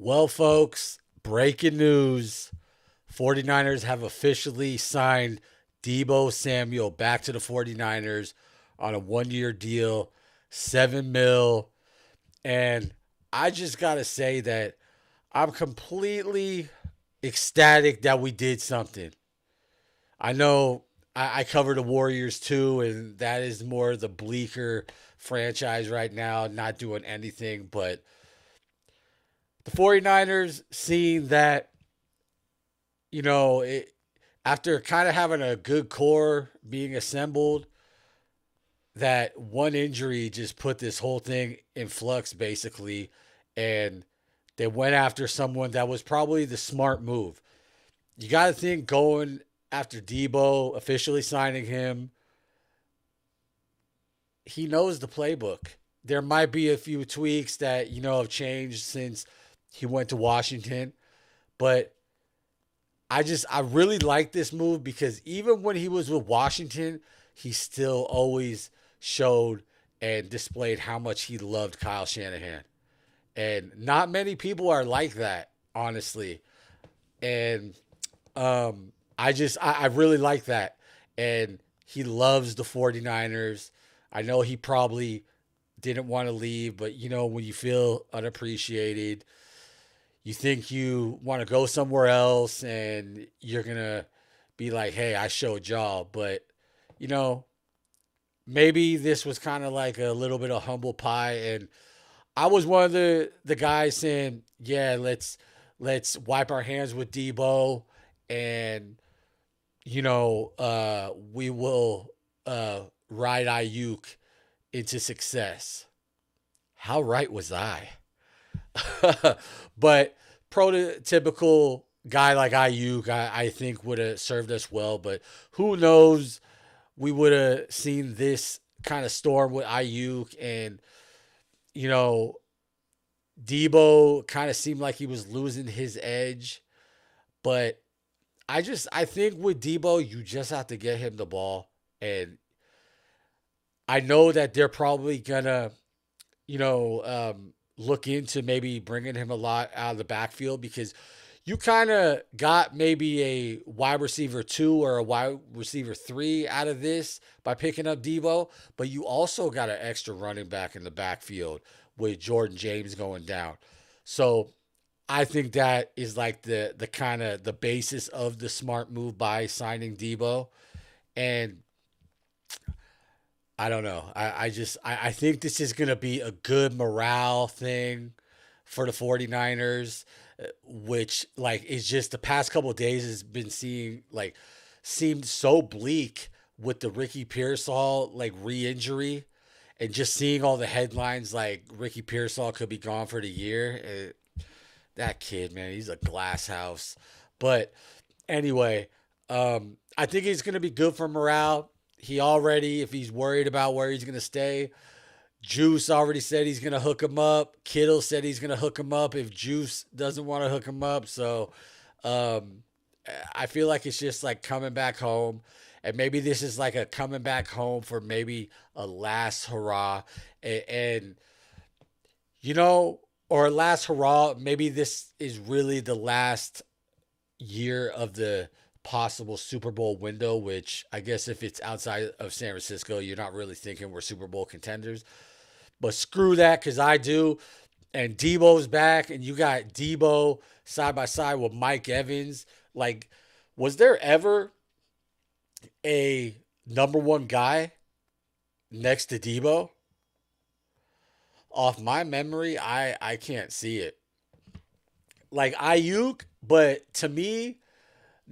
Well, folks, breaking news. 49ers have officially signed Deebo Samuel back to the 49ers on a 1 year deal, 7 mil. And I just got to say that I'm completely ecstatic that we did something. I know I cover the Warriors too, and that is more the bleaker franchise right now, not doing anything. But the 49ers, seeing that after kind of having a good core being assembled, that one injury just put this whole thing in flux basically. And they went after someone that was probably the smart move. You got to think going after Deebo, officially signing him, he knows the playbook. There might be a few tweaks that, have changed since he went to Washington, but I really like this move because even when he was with Washington, he still always showed and displayed how much he loved Kyle Shanahan. And not many people are like that, honestly. And I really like that. And he loves the 49ers. I know he probably didn't want to leave, but when you feel unappreciated, you think you want to go somewhere else and you're going to be like, hey, I showed y'all. But, you know, maybe this was kind of like a little bit of humble pie. And I was one of the guys saying, yeah, let's wipe our hands with Debo and, we will ride Ayuk into success. How right was I? But prototypical guy like Ayuk, I think would have served us well. But who knows? We would have seen this kind of storm with Ayuk, and you know, Debo kind of seemed like he was losing his edge. But I think with Debo, you just have to get him the ball, and I know that they're probably gonna look into maybe bringing him a lot out of the backfield because you kind of got maybe a wide receiver two or a wide receiver three out of this by picking up Debo, but you also got an extra running back in the backfield with Jordan James going down. So I think that is like the kind of the basis of the smart move by signing Debo. And I don't know. I think this is gonna be a good morale thing for the 49ers, which like is just the past couple of days has been seeing like seemed so bleak with the Ricky Pearsall like re-injury and just seeing all the headlines like Ricky Pearsall could be gone for the year. That kid, man, he's a glass house. But anyway, I think he's going to be good for morale. He already, if he's worried about where he's going to stay, Juice already said he's going to hook him up. Kittle said he's going to hook him up if Juice doesn't want to hook him up. So um, I feel like it's just like coming back home. And maybe this is like a coming back home for maybe a last hurrah. And you know, or last hurrah. Maybe this is really the last year of the possible Super Bowl window, which I guess if it's outside of San Francisco, you're not really thinking we're Super Bowl contenders. But screw that, because I do. And Debo's back, and you got Deebo side by side with Mike Evans. Like, was there ever a number one guy next to Debo? Off my memory, I can't see it. Like Ayuk, but to me,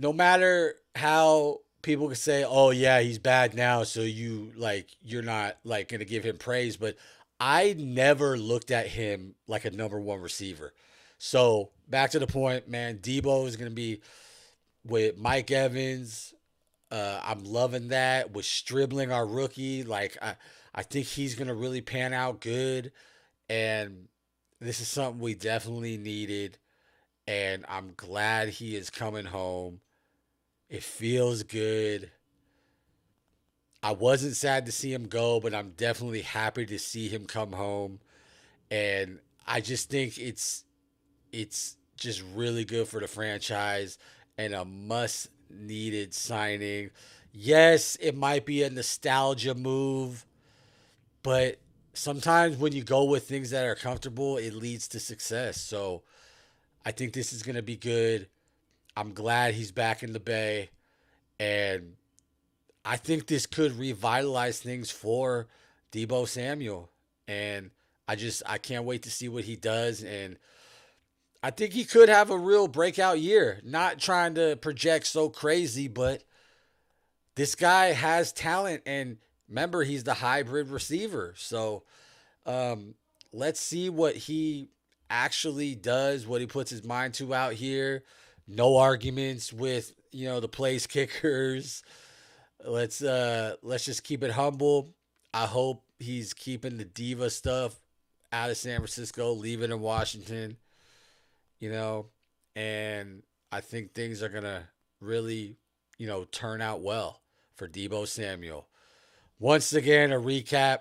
no matter how people can say, "Oh yeah, he's bad now," so you're not like gonna give him praise, but I never looked at him like a number one receiver. So back to the point, man. Debo is gonna be with Mike Evans. I'm loving that with Stribling, our rookie. I think he's gonna really pan out good, and this is something we definitely needed. And I'm glad he is coming home. It feels good. I wasn't sad to see him go, but I'm definitely happy to see him come home. And I just think it's It's just really good for the franchise and a must needed signing. Yes, it might be a nostalgia move, but sometimes when you go with things that are comfortable, it leads to success. So I think this is going to be good. I'm glad he's back in the Bay. And I think this could revitalize things for Deebo Samuel. And I can't wait to see what he does. And I think he could have a real breakout year. Not trying to project so crazy, but this guy has talent. And remember, he's the hybrid receiver. So um, let's see what he actually does, what he puts his mind to out here. No arguments with the place kickers. Let's just keep it humble. I hope he's keeping the diva stuff out of San Francisco, leaving in Washington, you know, and I think things are gonna really, turn out well for Deebo Samuel. Once again, a recap.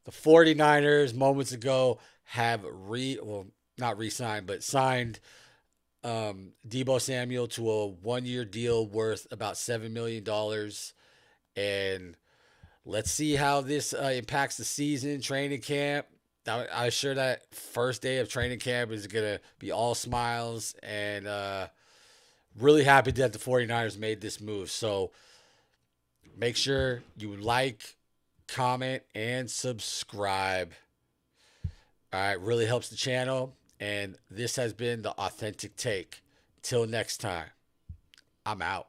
The 49ers moments ago have not re-signed, but signed Deebo Samuel to a 1 year deal worth about $7 million. And let's see how this impacts the season, training camp. I'm sure that first day of training camp is going to be all smiles, and really happy that the 49ers made this move. So make sure you like, comment, and subscribe. All right, really helps the channel. And this has been the Authentic Take. Till next time, I'm out.